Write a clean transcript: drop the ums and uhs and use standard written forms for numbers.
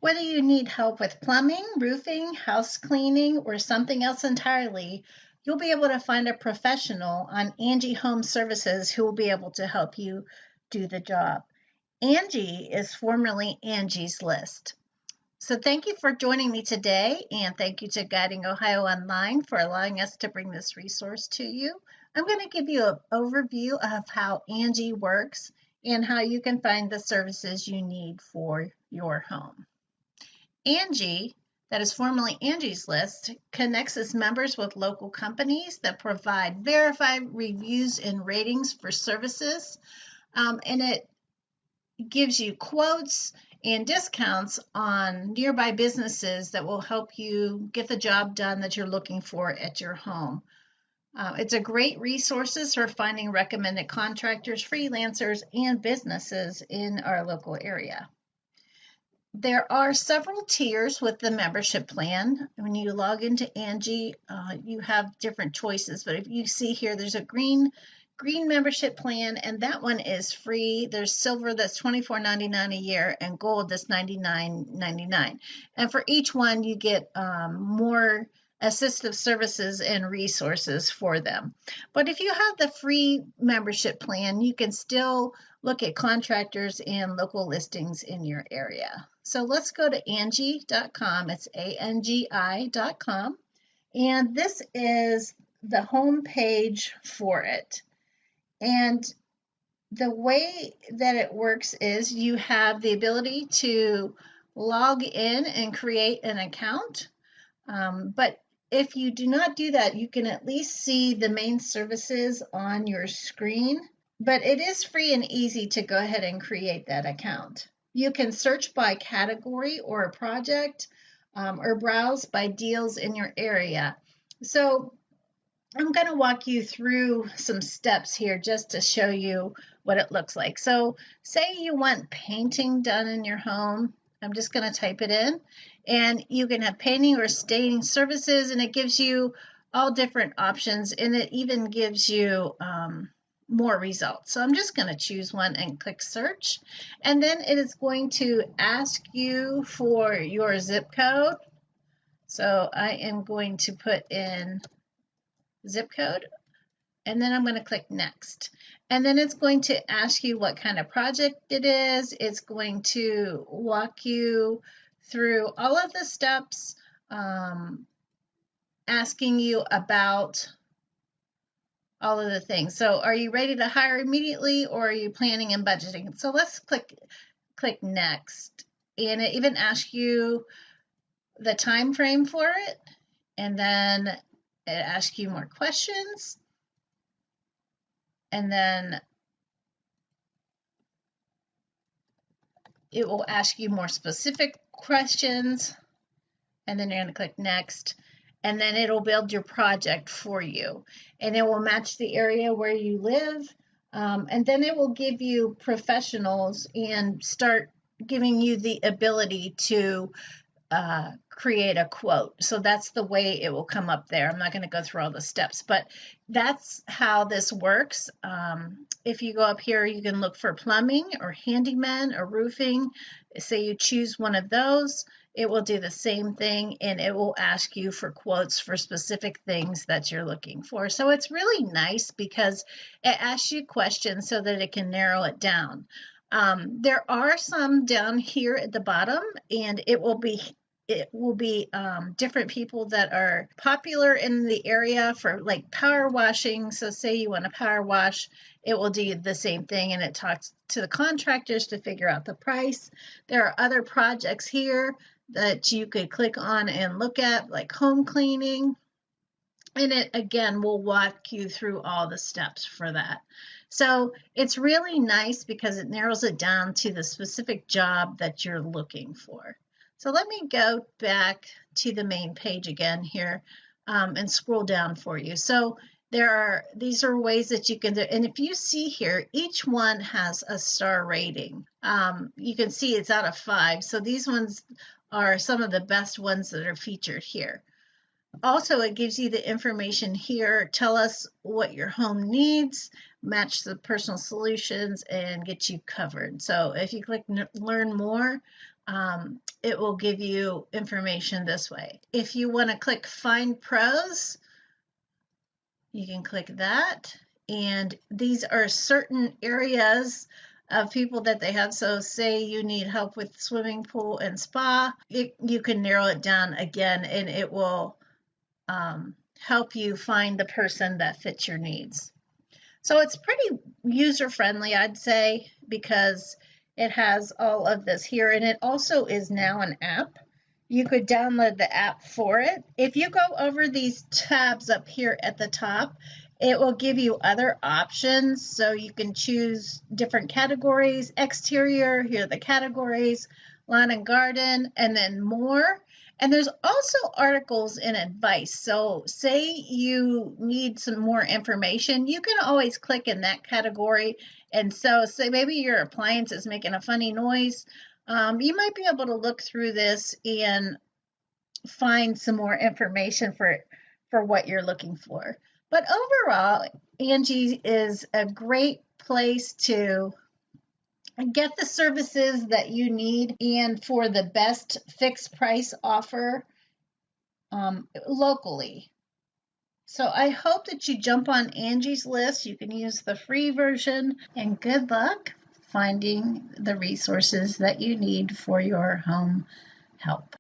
Whether you need help with plumbing, roofing, house cleaning, or something else entirely, you'll be able to find a professional on Angi Home Services who will be able to help you do the job. Angi is formerly Angie's List. So thank you for joining me today, and thank you to Guiding Ohio Online for allowing us to bring this resource to you. I'm going to give you an overview of how Angi works and how you can find the services you need for your home. Angi, that is formerly Angie's List, connects its members with local companies that provide verified reviews and ratings for services, and it gives you quotes and discounts on nearby businesses that will help you get the job done that you're looking for at your home. It's a great resource for finding recommended contractors, freelancers, and businesses in our local area. There are several tiers with the membership plan. When you log into Angi, you have different choices, but if you see here, there's a green membership plan, and that one is free. There's silver that's $24.99 a year, and gold that's $99.99. And for each one, you get more assistive services and resources for them. But if you have the free membership plan, you can still look at contractors and local listings in your area. So let's go to Angi.com. It's ANGI.com. And this is the home page for it. And the way that it works is you have the ability to log in and create an account. But if you do not do that, you can at least see the main services on your screen. But it is free and easy to go ahead and create that account. You can search by category or project, or browse by deals in your area. So I'm going to walk you through some steps here just to show you what it looks like. So say you want painting done in your home. I'm just going to type it in, and you can have painting or staining services, and it gives you all different options, and it even gives you more results. So I'm just going to choose one and click search, and then it is going to ask you for your zip code. So I am going to put in zip code, and then I'm going to click next. And then it's going to ask you what kind of project it is. It's going to walk you through all of the steps, asking you about all of the things. So are you ready to hire immediately, or are you planning and budgeting? So let's click next, and it even asks you the time frame for it, and then it asks you more questions, and then it will ask you more specific questions, and then you're going to click next, and then it'll build your project for you, and it will match the area where you live, and then it will give you professionals and start giving you the ability to create a quote. So that's the way it will come up there. I'm not going to go through all the steps, but that's how this works. If you go up here, you can look for plumbing or handyman or roofing. Say you choose one of those, it will do the same thing, and it will ask you for quotes for specific things that you're looking for. So it's really nice because it asks you questions so that it can narrow it down. There are some down here at the bottom, and it will be different people that are popular in the area for like power washing. So say you want to power wash, it will do the same thing, and it talks to the contractors to figure out the price. There are other projects here that you could click on and look at, like home cleaning, and it again will walk you through all the steps for that. So it's really nice because it narrows it down to the specific job that you're looking for. So let me go back to the main page again here, and scroll down for you. So these are ways that you can do, and if you see here, each one has a star rating. You can see it's out of 5. So these ones are some of the best ones that are featured here. Also, it gives you the information here. Tell us what your home needs, match the personal solutions, and get you covered. So if you click learn more, it will give you information this way. If you want to click Find Pros, you can click that. And these are certain areas of people that they have. So say you need help with swimming pool and spa, you can narrow it down again, and it will help you find the person that fits your needs. So it's pretty user-friendly, I'd say, because it has all of this here, and it also is now an app. You could download the app for it. If you go over these tabs up here at the top, it will give you other options. So you can choose different categories, exterior, here are the categories, lawn and garden, and then more. And there's also articles and advice. So say you need some more information, you can always click in that category. And so say maybe your appliance is making a funny noise. You might be able to look through this and find some more information for what you're looking for. But overall, Angi is a great place to get the services that you need and for the best fixed price offer locally. So I hope that you jump on Angi's list. You can use the free version, and good luck finding the resources that you need for your home help.